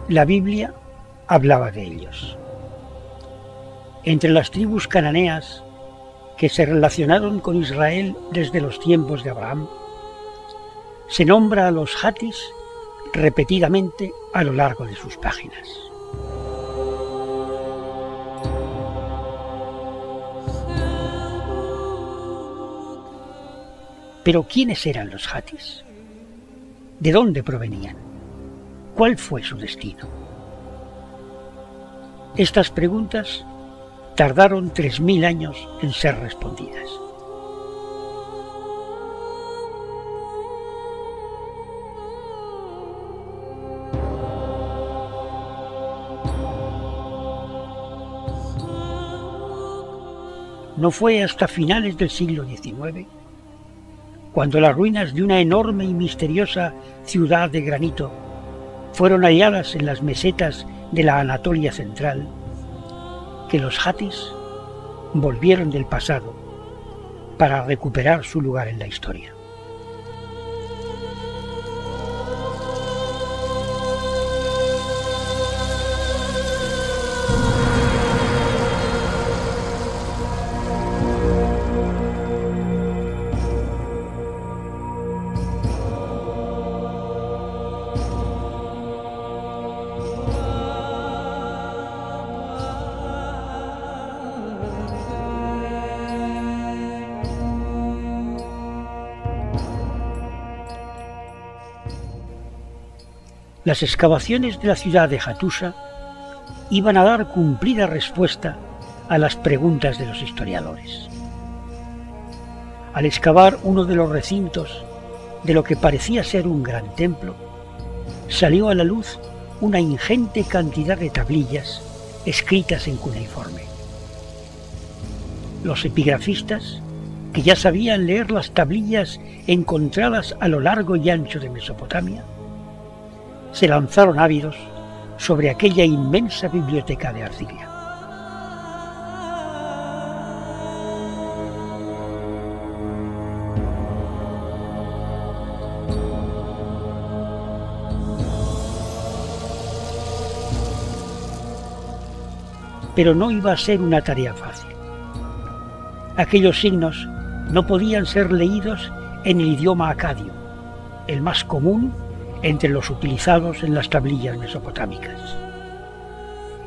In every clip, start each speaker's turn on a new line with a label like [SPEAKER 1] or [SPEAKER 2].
[SPEAKER 1] La Biblia hablaba de ellos. Entre las tribus cananeas que se relacionaron con Israel desde los tiempos de Abraham, se nombra a los jatis repetidamente a lo largo de sus páginas. Pero ¿quiénes eran los jatis? ¿De dónde provenían? ¿Cuál fue su destino? Estas preguntas tardaron 3000 años en ser respondidas. No fue hasta finales del siglo XIX, cuando las ruinas de una enorme y misteriosa ciudad de granito fueron halladas en las mesetas de la Anatolia central, que los jatis volvieron del pasado para recuperar su lugar en la historia. Las excavaciones de la ciudad de Hattusa iban a dar cumplida respuesta a las preguntas de los historiadores. Al excavar uno de los recintos de lo que parecía ser un gran templo, salió a la luz una ingente cantidad de tablillas escritas en cuneiforme. Los epigrafistas, que ya sabían leer las tablillas encontradas a lo largo y ancho de Mesopotamia, se lanzaron ávidos sobre aquella inmensa biblioteca de arcilla. Pero no iba a ser una tarea fácil. Aquellos signos no podían ser leídos en el idioma acadio, el más común entre los utilizados en las tablillas mesopotámicas.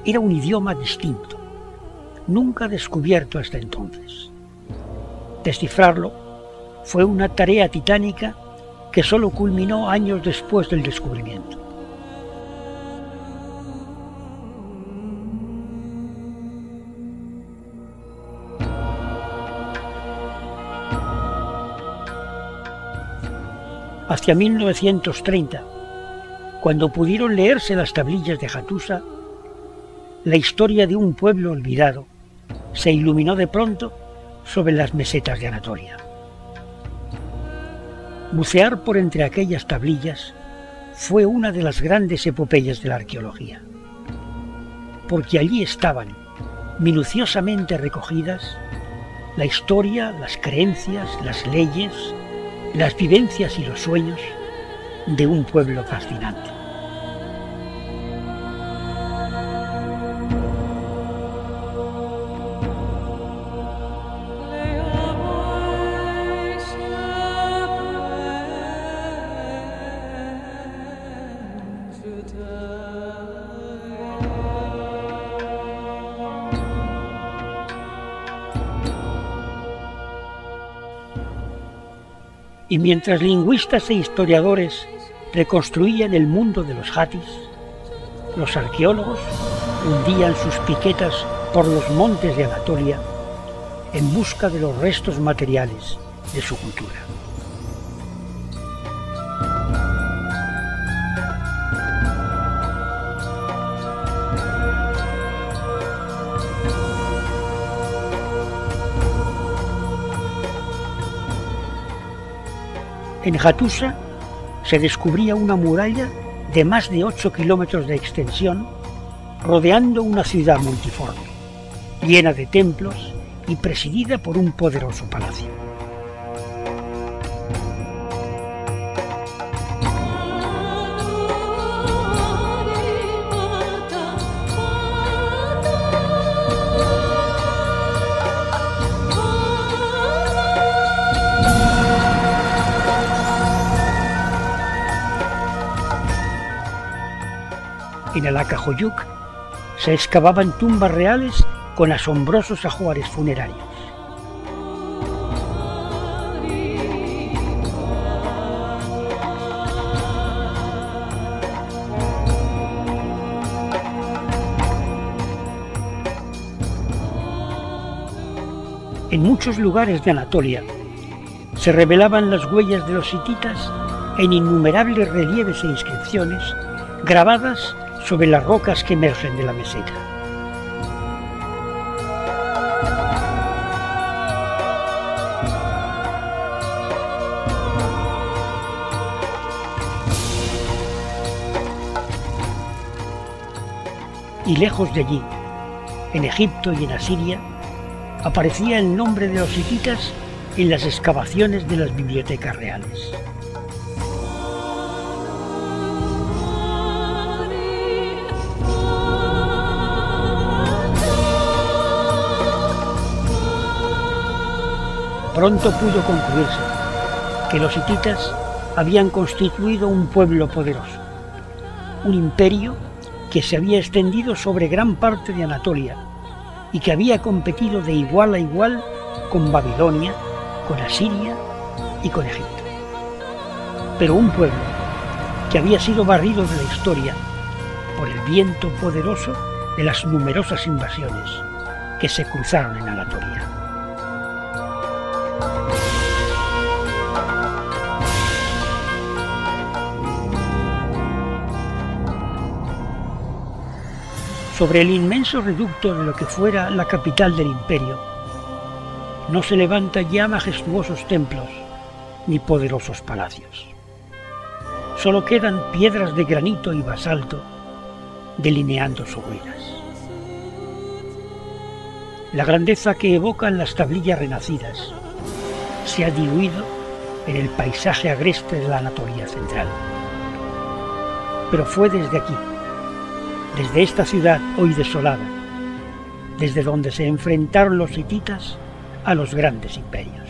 [SPEAKER 1] Era un idioma distinto, nunca descubierto hasta entonces. Descifrarlo fue una tarea titánica que solo culminó años después del descubrimiento. Hacia 1930, cuando pudieron leerse las tablillas de Hattusa, la historia de un pueblo olvidado se iluminó de pronto sobre las mesetas de Anatolia. Bucear por entre aquellas tablillas fue una de las grandes epopeyas de la arqueología, porque allí estaban, minuciosamente recogidas, la historia, las creencias, las leyes, las vivencias y los sueños de un pueblo fascinante. Y mientras lingüistas e historiadores reconstruían el mundo de los jatis, los arqueólogos hundían sus piquetas por los montes de Anatolia en busca de los restos materiales de su cultura. En Hattusa se descubría una muralla de más de 8 kilómetros de extensión, rodeando una ciudad multiforme, llena de templos y presidida por un poderoso palacio. En Alacahoyuk se excavaban tumbas reales con asombrosos ajuares funerarios. En muchos lugares de Anatolia se revelaban las huellas de los hititas en innumerables relieves e inscripciones grabadas sobre las rocas que emergen de la meseta. Y lejos de allí, en Egipto y en Asiria, aparecía el nombre de los hititas en las excavaciones de las bibliotecas reales. Pronto pudo concluirse que los hititas habían constituido un pueblo poderoso, un imperio que se había extendido sobre gran parte de Anatolia y que había competido de igual a igual con Babilonia, con Asiria y con Egipto. Pero un pueblo que había sido barrido de la historia por el viento poderoso de las numerosas invasiones que se cruzaron en Anatolia. Sobre el inmenso reducto de lo que fuera la capital del imperio, no se levantan ya majestuosos templos ni poderosos palacios. Solo quedan piedras de granito y basalto delineando sus ruinas. La grandeza que evocan las tablillas renacidas se ha diluido en el paisaje agreste de la Anatolia central. Pero fue desde aquí, desde esta ciudad hoy desolada, desde donde se enfrentaron los hititas a los grandes imperios.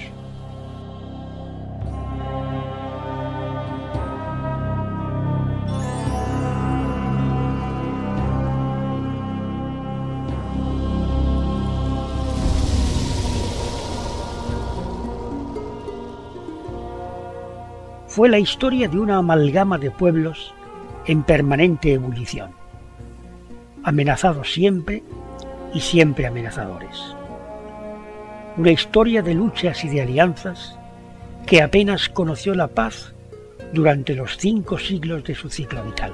[SPEAKER 1] Fue la historia de una amalgama de pueblos en permanente ebullición, amenazados siempre y siempre amenazadores. Una historia de luchas y de alianzas que apenas conoció la paz durante los 5 siglos de su ciclo vital.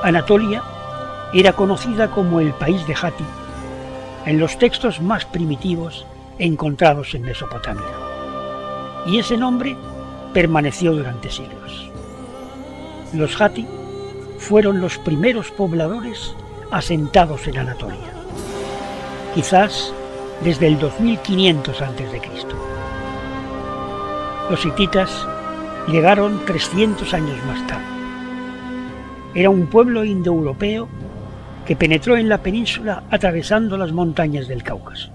[SPEAKER 1] Anatolia era conocida como el país de Hatti en los textos más primitivos encontrados en Mesopotamia, y ese nombre permaneció durante siglos. Los Hatti fueron los primeros pobladores asentados en Anatolia, quizás desde el 2500 a.C. Los hititas llegaron 300 años más tarde. Era un pueblo indoeuropeo que penetró en la península atravesando las montañas del Cáucaso.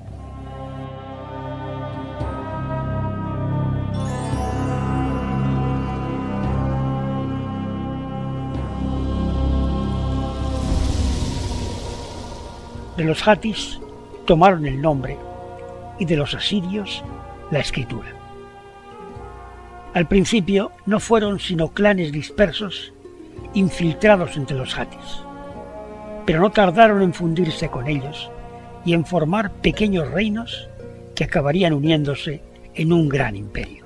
[SPEAKER 1] De los hatis tomaron el nombre y de los asirios la escritura. Al principio no fueron sino clanes dispersos infiltrados entre los hatis, pero no tardaron en fundirse con ellos y en formar pequeños reinos que acabarían uniéndose en un gran imperio.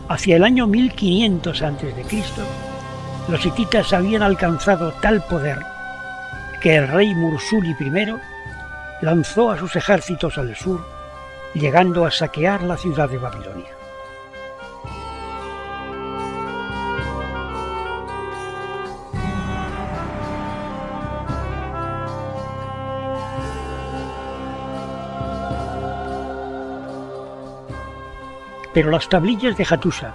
[SPEAKER 1] Hacia el año 1500 a.C., los hititas habían alcanzado tal poder que el rey Mursuli I lanzó a sus ejércitos al sur, llegando a saquear la ciudad de Babilonia. Pero las tablillas de Hattusa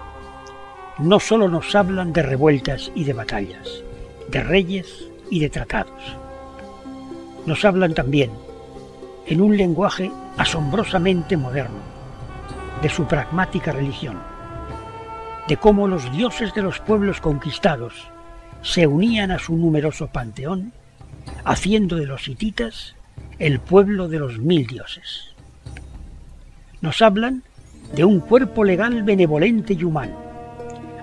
[SPEAKER 1] no solo nos hablan de revueltas y de batallas, de reyes y de tratados. Nos hablan también, en un lenguaje asombrosamente moderno, de su pragmática religión, de cómo los dioses de los pueblos conquistados se unían a su numeroso panteón, haciendo de los hititas el pueblo de los 1000 dioses. Nos hablan de un cuerpo legal benevolente y humano,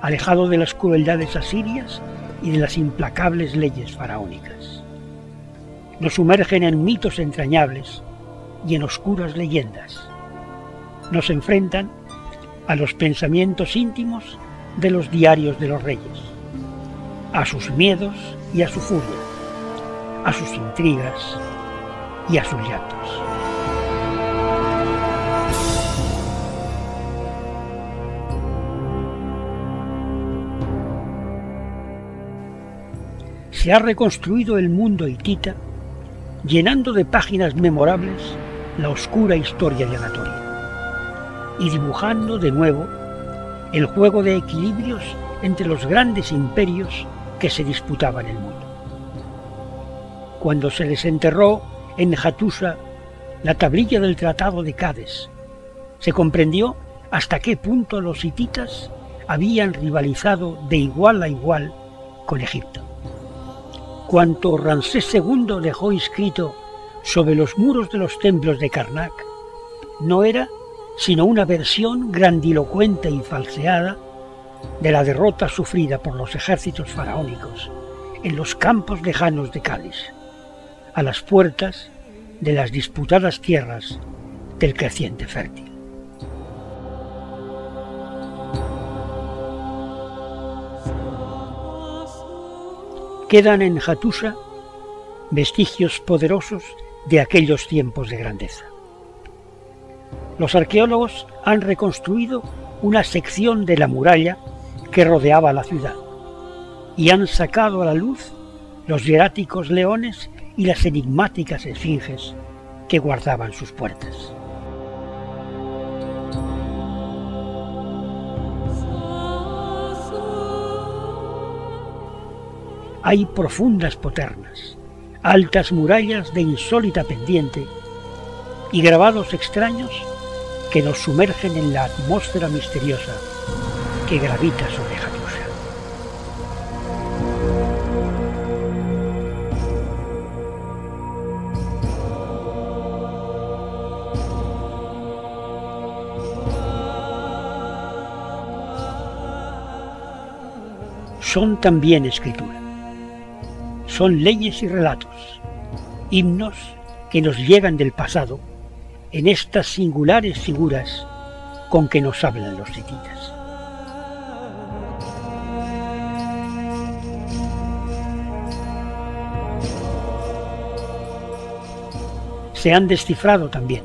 [SPEAKER 1] alejado de las crueldades asirias y de las implacables leyes faraónicas. Nos sumergen en mitos entrañables y en oscuras leyendas. Nos enfrentan a los pensamientos íntimos de los diarios de los reyes, a sus miedos y a su furia, a sus intrigas y a sus llantos. Se ha reconstruido el mundo hitita, llenando de páginas memorables la oscura historia de Anatolia y dibujando de nuevo el juego de equilibrios entre los grandes imperios que se disputaban el mundo. Cuando se desenterró en Hattusa la tablilla del Tratado de Cádiz, se comprendió hasta qué punto los hititas habían rivalizado de igual a igual con Egipto. Cuanto Ramsés II dejó inscrito sobre los muros de los templos de Karnak no era sino una versión grandilocuente y falseada de la derrota sufrida por los ejércitos faraónicos en los campos lejanos de Cádiz, a las puertas de las disputadas tierras del creciente fértil. Quedan en Hattusa vestigios poderosos de aquellos tiempos de grandeza. Los arqueólogos han reconstruido una sección de la muralla que rodeaba la ciudad y han sacado a la luz los hieráticos leones y las enigmáticas esfinges que guardaban sus puertas. Hay profundas poternas, altas murallas de insólita pendiente y grabados extraños que nos sumergen en la atmósfera misteriosa que gravita sobre Hattusa. Son también escritura, son leyes y relatos, himnos que nos llegan del pasado en estas singulares figuras con que nos hablan los hititas. Se han descifrado también,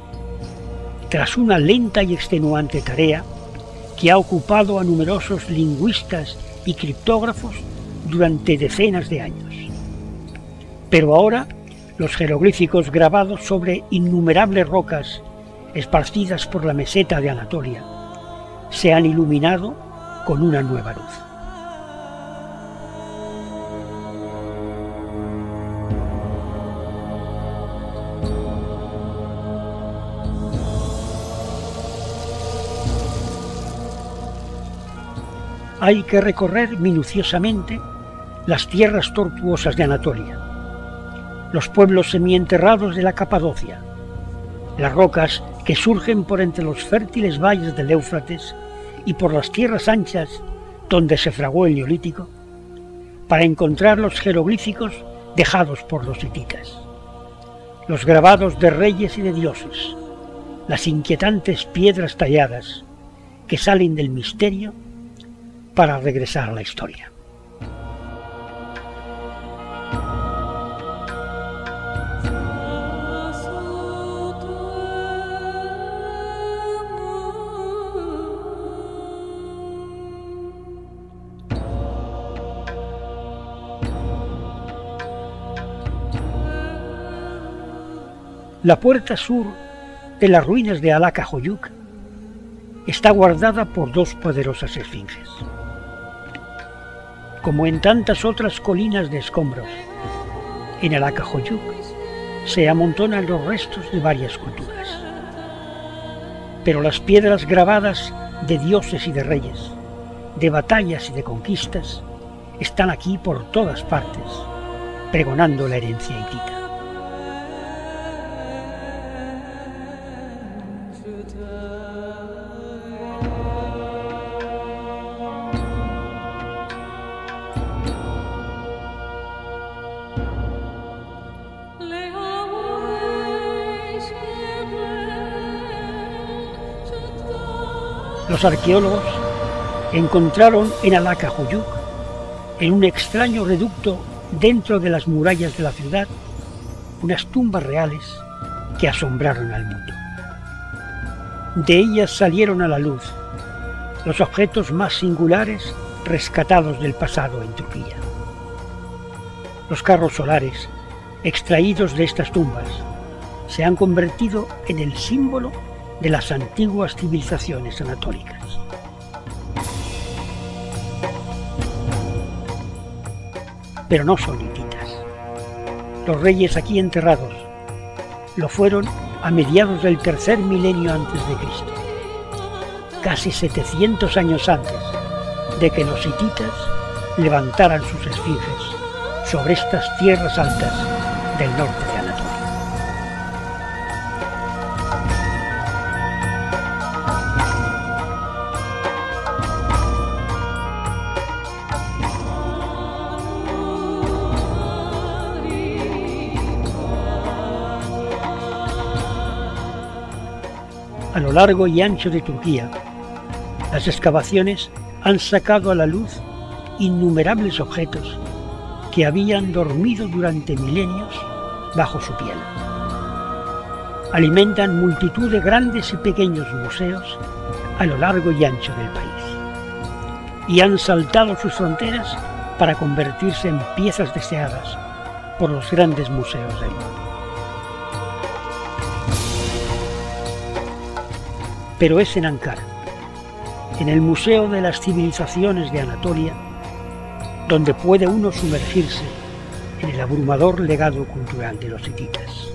[SPEAKER 1] tras una lenta y extenuante tarea que ha ocupado a numerosos lingüistas y criptógrafos durante decenas de años. Pero ahora los jeroglíficos grabados sobre innumerables rocas esparcidas por la meseta de Anatolia se han iluminado con una nueva luz. Hay que recorrer minuciosamente las tierras tortuosas de Anatolia, los pueblos semienterrados de la Capadocia, las rocas que surgen por entre los fértiles valles del Éufrates y por las tierras anchas donde se fraguó el Neolítico, para encontrar los jeroglíficos dejados por los hititas, los grabados de reyes y de dioses, las inquietantes piedras talladas que salen del misterio para regresar a la historia. La puerta sur de las ruinas de Alaka Hoyuk está guardada por dos poderosas esfinges. Como en tantas otras colinas de escombros, en Alacahoyuk se amontonan los restos de varias culturas. Pero las piedras grabadas de dioses y de reyes, de batallas y de conquistas, están aquí por todas partes, pregonando la herencia hitita. Los arqueólogos encontraron en Alacahoyuk, en un extraño reducto dentro de las murallas de la ciudad, unas tumbas reales que asombraron al mundo. De ellas salieron a la luz los objetos más singulares rescatados del pasado en Turquía. Los carros solares extraídos de estas tumbas se han convertido en el símbolo de las antiguas civilizaciones anatólicas. Pero no son hititas. Los reyes aquí enterrados lo fueron a mediados del tercer milenio antes de Cristo, casi 700 años antes de que los hititas levantaran sus esfinges sobre estas tierras altas del norte de Anatolia. A lo largo y ancho de Turquía, las excavaciones han sacado a la luz innumerables objetos que habían dormido durante milenios bajo su piel. Alimentan multitud de grandes y pequeños museos a lo largo y ancho del país, y han saltado sus fronteras para convertirse en piezas deseadas por los grandes museos del mundo. Pero es en Ankara, en el Museo de las Civilizaciones de Anatolia, donde puede uno sumergirse en el abrumador legado cultural de los hititas.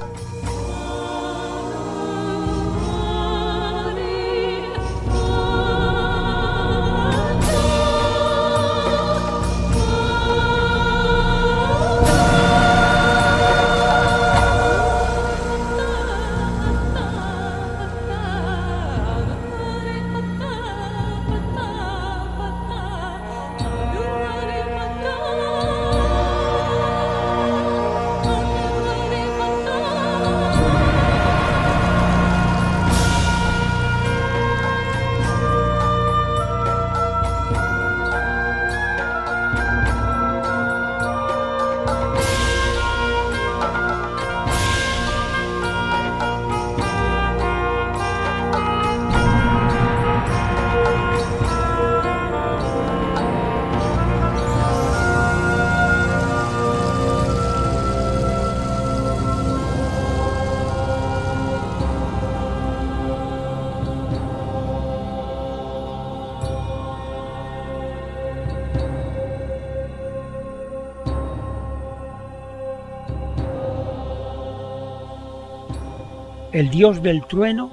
[SPEAKER 1] El dios del trueno,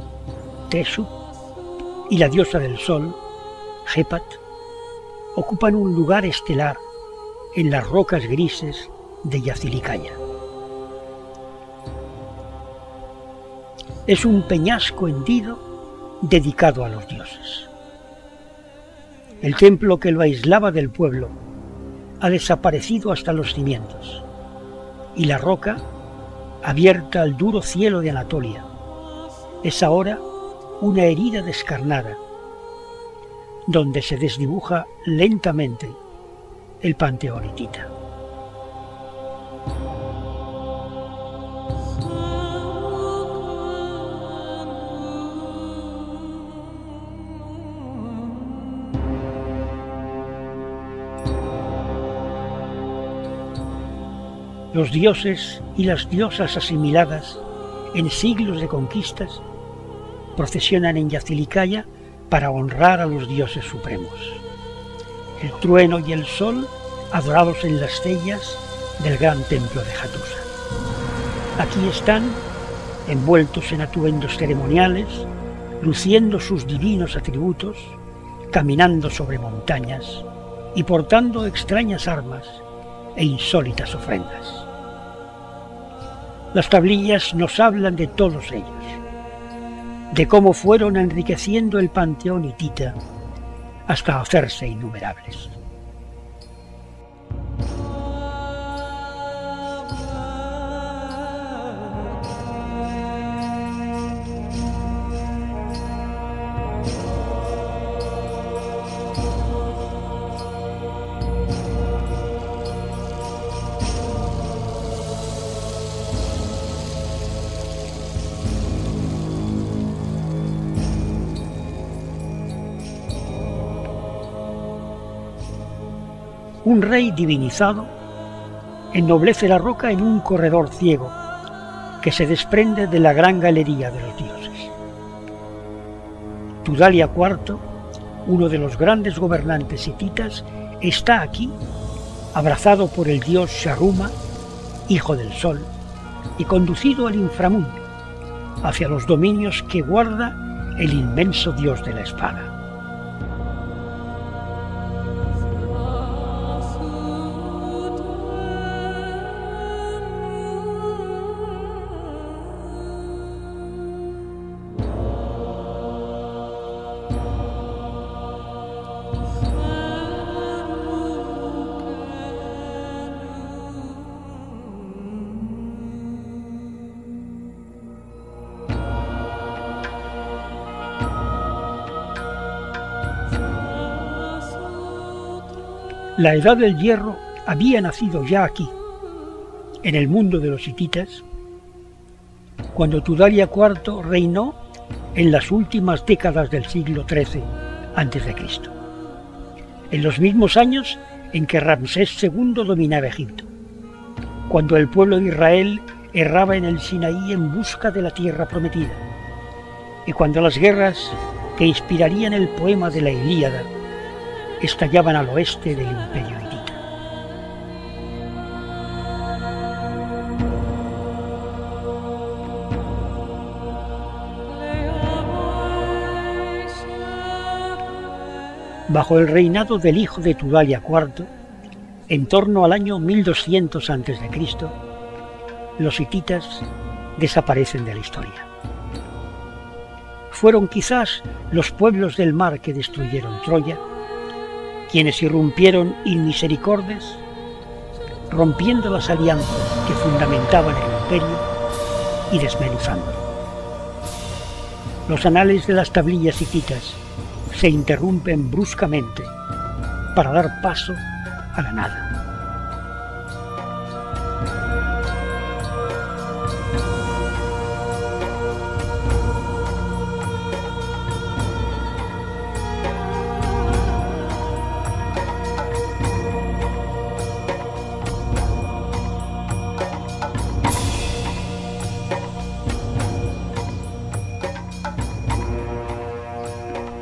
[SPEAKER 1] Teshup, y la diosa del sol, Hepat, ocupan un lugar estelar en las rocas grises de Yazilikaya. Es un peñasco hendido dedicado a los dioses. El templo que lo aislaba del pueblo ha desaparecido hasta los cimientos, y la roca, abierta al duro cielo de Anatolia, es ahora una herida descarnada, donde se desdibuja lentamente el panteón hitita. Los dioses y las diosas asimiladas en siglos de conquistas procesionan en Yazilikaya para honrar a los dioses supremos. El trueno y el sol adorados en las cellas del gran templo de Hattusa. Aquí están, envueltos en atuendos ceremoniales, luciendo sus divinos atributos, caminando sobre montañas y portando extrañas armas e insólitas ofrendas. Las tablillas nos hablan de todos ellos, de cómo fueron enriqueciendo el panteón hitita hasta hacerse innumerables. Un rey divinizado ennoblece la roca en un corredor ciego que se desprende de la gran galería de los dioses. Tudalia IV, uno de los grandes gobernantes hititas, está aquí, abrazado por el dios Sharruma, hijo del sol, y conducido al inframundo, hacia los dominios que guarda el inmenso dios de la espada. La edad del hierro había nacido ya aquí, en el mundo de los hititas, cuando Tudalia IV reinó en las últimas décadas del siglo XIII a.C., en los mismos años en que Ramsés II dominaba Egipto, cuando el pueblo de Israel erraba en el Sinaí en busca de la tierra prometida, y cuando las guerras que inspirarían el poema de la Ilíada estallaban al oeste del imperio hitita. Bajo el reinado del hijo de Tudalia IV, en torno al año 1200 a.C., los hititas desaparecen de la historia. Fueron quizás los pueblos del mar que destruyeron Troya, quienes irrumpieron inmisericordes, rompiendo las alianzas que fundamentaban el imperio y desmenuzándolo. Los anales de las tablillas hititas se interrumpen bruscamente para dar paso a la nada.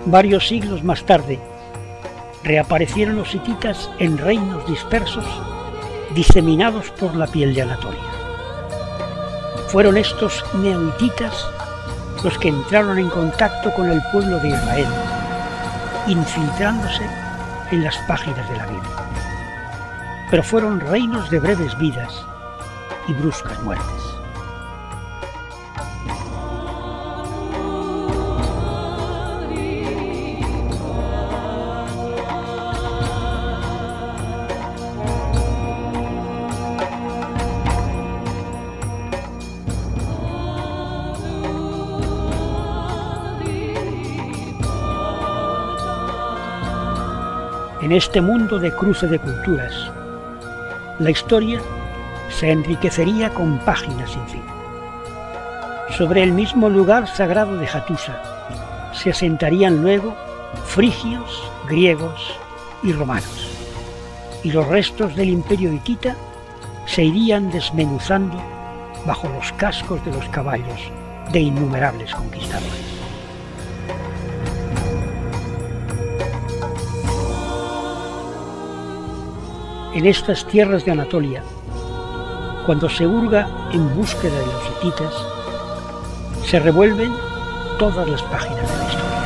[SPEAKER 1] Varios siglos más tarde, reaparecieron los hititas en reinos dispersos, diseminados por la piel de Anatolia. Fueron estos neohititas los que entraron en contacto con el pueblo de Israel, infiltrándose en las páginas de la Biblia. Pero fueron reinos de breves vidas y bruscas muertes. En este mundo de cruce de culturas, la historia se enriquecería con páginas sin fin. Sobre el mismo lugar sagrado de Hattusa se asentarían luego frigios, griegos y romanos, y los restos del imperio hitita se irían desmenuzando bajo los cascos de los caballos de innumerables conquistadores. En estas tierras de Anatolia, cuando se hurga en búsqueda de los hititas, se revuelven todas las páginas de la historia.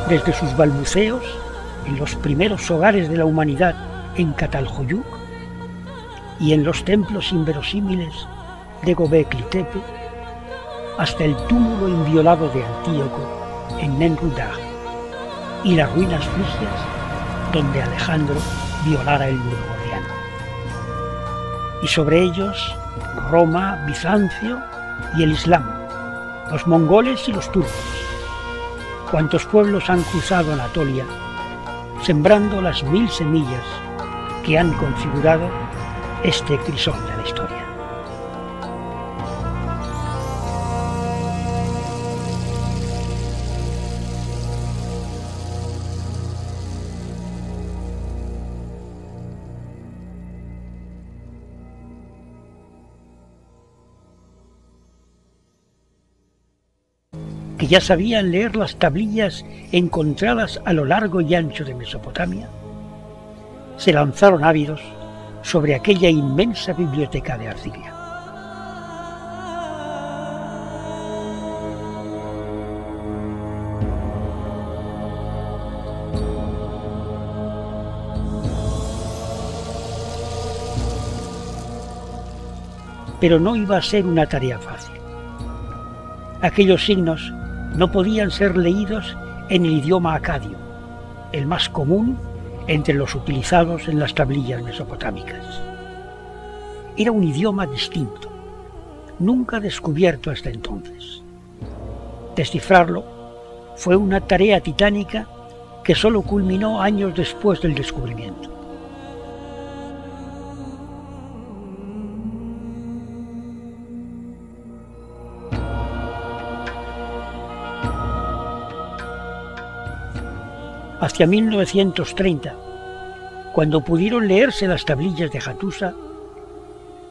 [SPEAKER 1] Desde sus balbuceos en los primeros hogares de la humanidad en Catalhoyuk y en los templos inverosímiles de Göbekli Tepe, hasta el túmulo inviolado de Antíoco en Nenrudaj y las ruinas frigias donde Alejandro violara el muro gordiano. Y sobre ellos Roma, Bizancio y el Islam, los mongoles y los turcos, cuantos pueblos han cruzado Anatolia, sembrando las 1000 semillas que han configurado este crisol de la historia. Que ya sabían leer las tablillas encontradas a lo largo y ancho de Mesopotamia, se lanzaron ávidos sobre aquella inmensa biblioteca de arcilla. Pero no iba a ser una tarea fácil. Aquellos signos no podían ser leídos en el idioma acadio, el más común entre los utilizados en las tablillas mesopotámicas. Era un idioma distinto, nunca descubierto hasta entonces. Descifrarlo fue una tarea titánica que solo culminó años después del descubrimiento. Hacia 1930, cuando pudieron leerse las tablillas de Hattusa,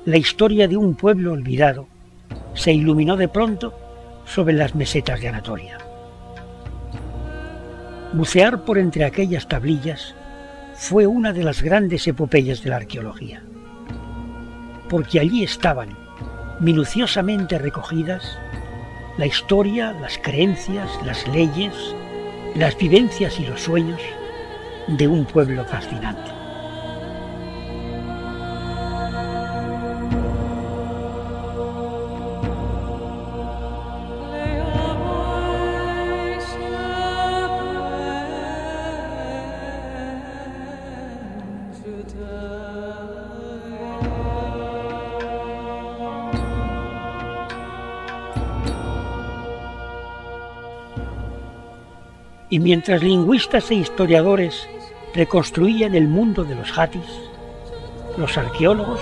[SPEAKER 1] la historia de un pueblo olvidado se iluminó de pronto sobre las mesetas de Anatolia. Bucear por entre aquellas tablillas fue una de las grandes epopeyas de la arqueología, porque allí estaban, minuciosamente recogidas, la historia, las creencias, las leyes, las vivencias y los sueños de un pueblo fascinante. Y mientras lingüistas e historiadores reconstruían el mundo de los Hattis, los arqueólogos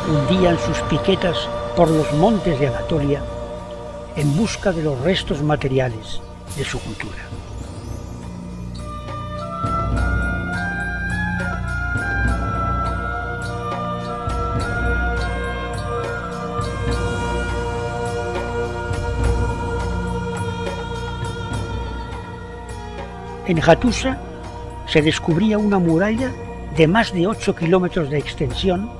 [SPEAKER 1] hundían sus piquetas por los montes de Anatolia en busca de los restos materiales de su cultura. En Hattusa se descubría una muralla de más de 8 kilómetros de extensión,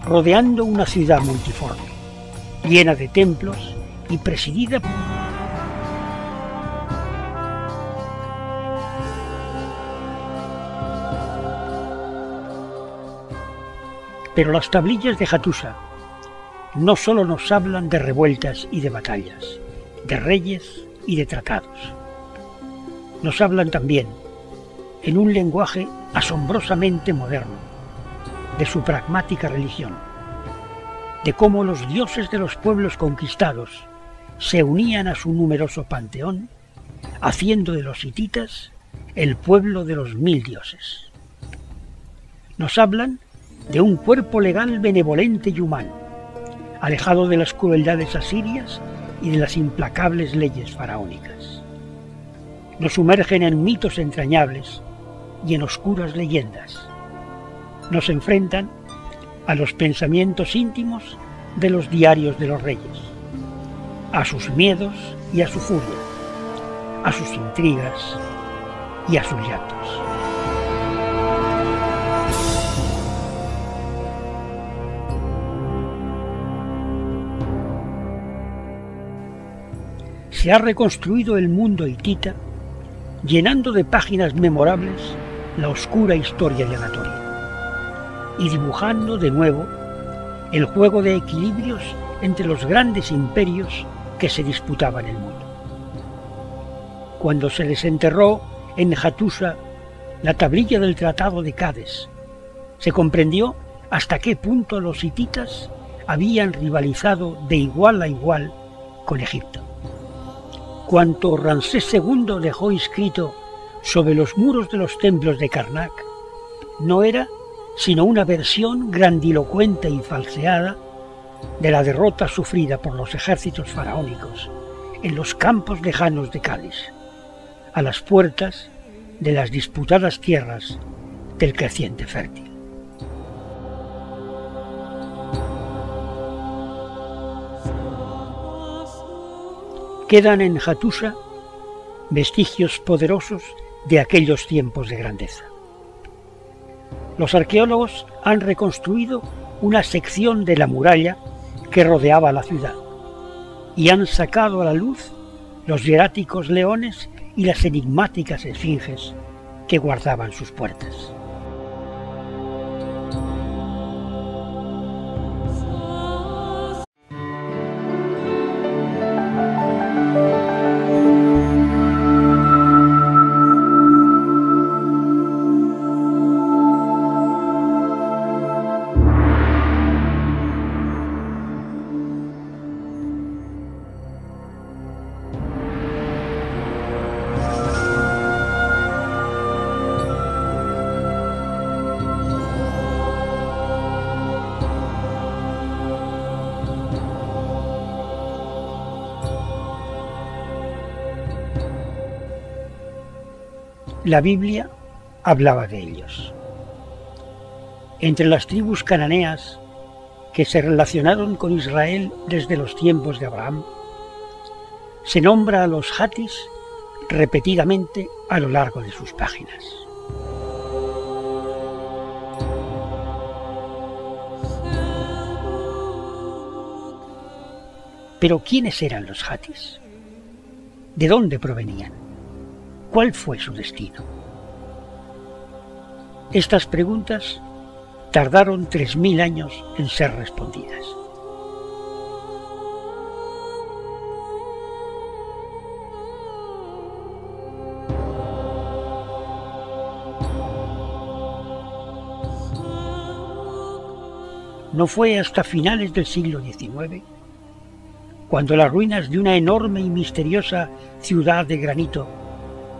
[SPEAKER 1] rodeando una ciudad multiforme, llena de templos y presidida por... Pero las tablillas de Hattusa no solo nos hablan de revueltas y de batallas, de reyes y de tratados. Nos hablan también, en un lenguaje asombrosamente moderno, de su pragmática religión, de cómo los dioses de los pueblos conquistados se unían a su numeroso panteón, haciendo de los hititas el pueblo de los 1000 dioses. Nos hablan de un cuerpo legal benevolente y humano, alejado de las crueldades asirias y de las implacables leyes faraónicas. Nos sumergen en mitos entrañables y en oscuras leyendas. Nos enfrentan a los pensamientos íntimos de los diarios de los reyes, a sus miedos y a su furia, a sus intrigas y a sus llantos. se ha reconstruido el mundo hitita, llenando de páginas memorables la oscura historia de Anatolia y dibujando de nuevo el juego de equilibrios entre los grandes imperios que se disputaban el mundo. Cuando se desenterró en Hattusa la tablilla del Tratado de Cádiz, se comprendió hasta qué punto los hititas habían rivalizado de igual a igual con Egipto. Cuanto Ramsés II dejó inscrito sobre los muros de los templos de Karnak no era sino una versión grandilocuente y falseada de la derrota sufrida por los ejércitos faraónicos en los campos lejanos de Cádiz, a las puertas de las disputadas tierras del creciente fértil. Quedan en Hattusa vestigios poderosos de aquellos tiempos de grandeza. Los arqueólogos han reconstruido una sección de la muralla que rodeaba la ciudad y han sacado a la luz los hieráticos leones y las enigmáticas esfinges que guardaban sus puertas. La Biblia hablaba de ellos. Entre las tribus cananeas que se relacionaron con Israel desde los tiempos de Abraham, se nombra a los Hatis repetidamente a lo largo de sus páginas. Pero ¿quiénes eran los Hatis? ¿De dónde provenían? ¿Cuál fue su destino? Estas preguntas tardaron 3000 años en ser respondidas. No fue hasta finales del siglo XIX, cuando las ruinas de una enorme y misteriosa ciudad de granito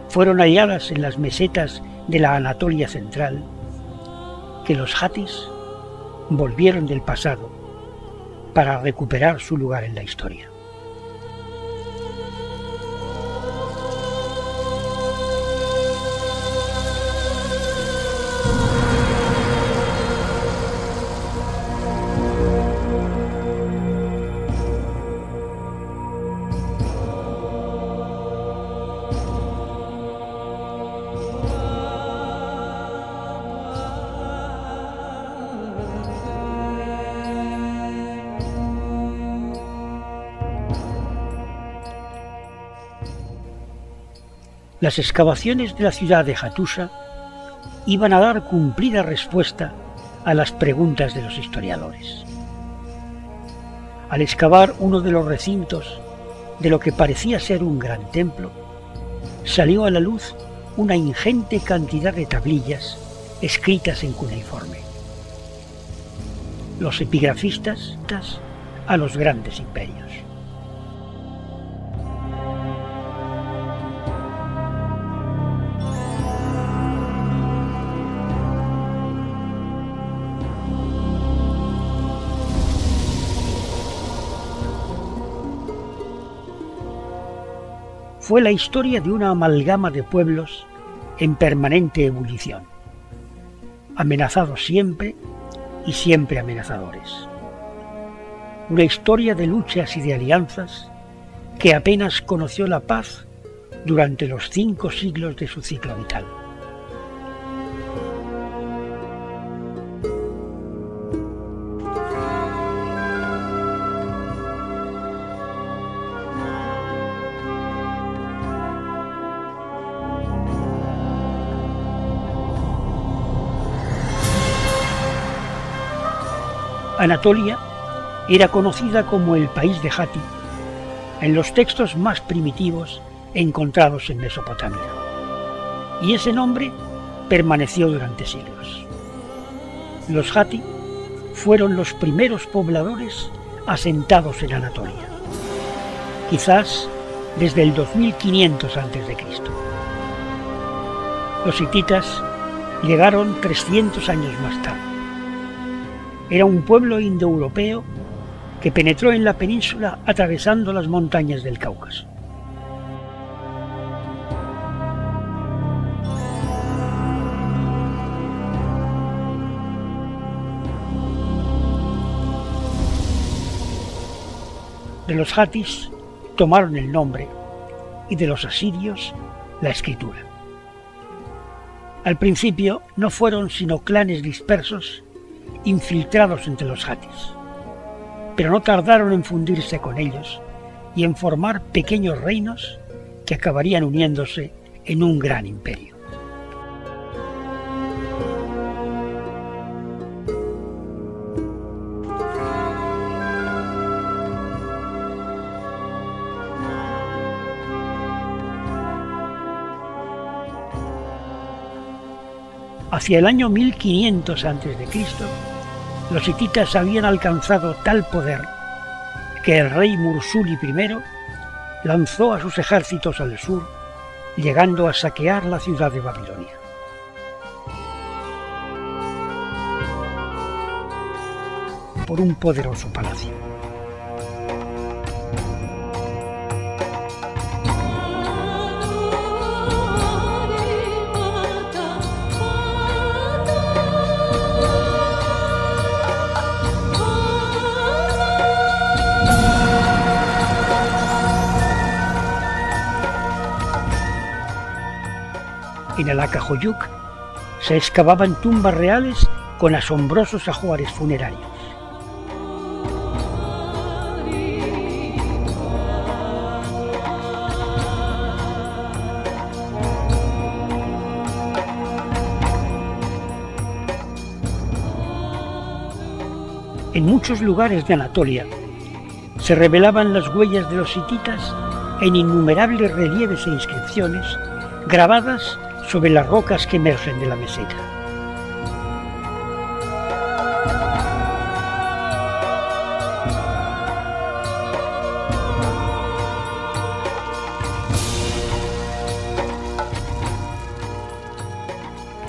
[SPEAKER 1] fueron halladas en las mesetas de la Anatolia central, que los Hatis volvieron del pasado para recuperar su lugar en la historia. Las excavaciones de la ciudad de Hattusa iban a dar cumplida respuesta a las preguntas de los historiadores. Al excavar uno de los recintos de lo que parecía ser un gran templo, salió a la luz una ingente cantidad de tablillas escritas en cuneiforme. Los epigrafistas a los grandes imperios. Fue la historia de una amalgama de pueblos en permanente ebullición, amenazados siempre y siempre amenazadores. Una historia de luchas y de alianzas que apenas conoció la paz durante los 5 siglos de su ciclo vital. Anatolia era conocida como el país de Hatti en los textos más primitivos encontrados en Mesopotamia, y ese nombre permaneció durante siglos. Los Hatti fueron los primeros pobladores asentados en Anatolia, quizás desde el 2500 a.C. Los hititas llegaron 300 años más tarde. Era un pueblo indoeuropeo que penetró en la península atravesando las montañas del Cáucaso. De los hatis tomaron el nombre y de los asirios la escritura. Al principio no fueron sino clanes dispersos infiltrados entre los hatis, pero no tardaron en fundirse con ellos y en formar pequeños reinos que acabarían uniéndose en un gran imperio. Hacia el año 1500 a.C., los hititas habían alcanzado tal poder que el rey Mursuli I lanzó a sus ejércitos al sur, llegando a saquear la ciudad de Babilonia. Por un poderoso palacio. En el Acajoyuc se excavaban tumbas reales con asombrosos ajuares funerarios. En muchos lugares de Anatolia se revelaban las huellas de los hititas en innumerables relieves e inscripciones grabadas sobre las rocas que emergen de la meseta.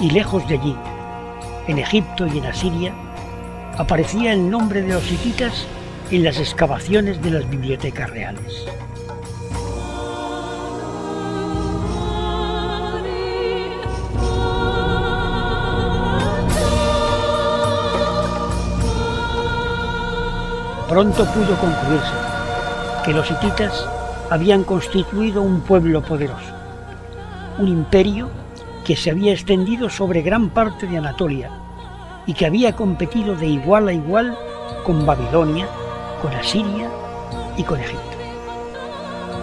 [SPEAKER 1] Y lejos de allí, en Egipto y en Asiria, aparecía el nombre de los hititas en las excavaciones de las bibliotecas reales. Pronto pudo concluirse que los hititas habían constituido un pueblo poderoso, un imperio que se había extendido sobre gran parte de Anatolia y que había competido de igual a igual con Babilonia, con Asiria y con Egipto.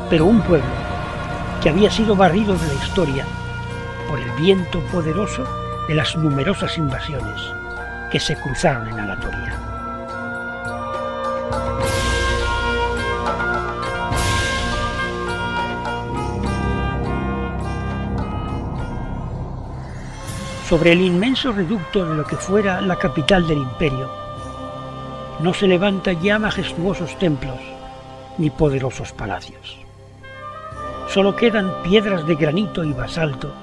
[SPEAKER 1] Pero un pueblo que había sido barrido de la historia por el viento poderoso de las numerosas invasiones que se cruzaron en Anatolia. Sobre el inmenso reducto de lo que fuera la capital del imperio, no se levantan ya majestuosos templos ni poderosos palacios. Solo quedan piedras de granito y basalto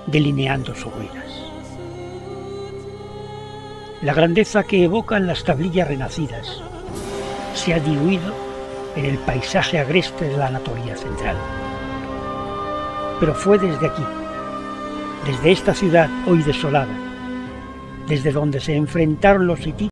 [SPEAKER 1] delineando sus ruinas. La grandeza que evocan las tablillas renacidas se ha diluido en el paisaje agreste de la Anatolia central. Pero fue desde aquí, desde esta ciudad hoy desolada, desde donde se enfrentaron los hititas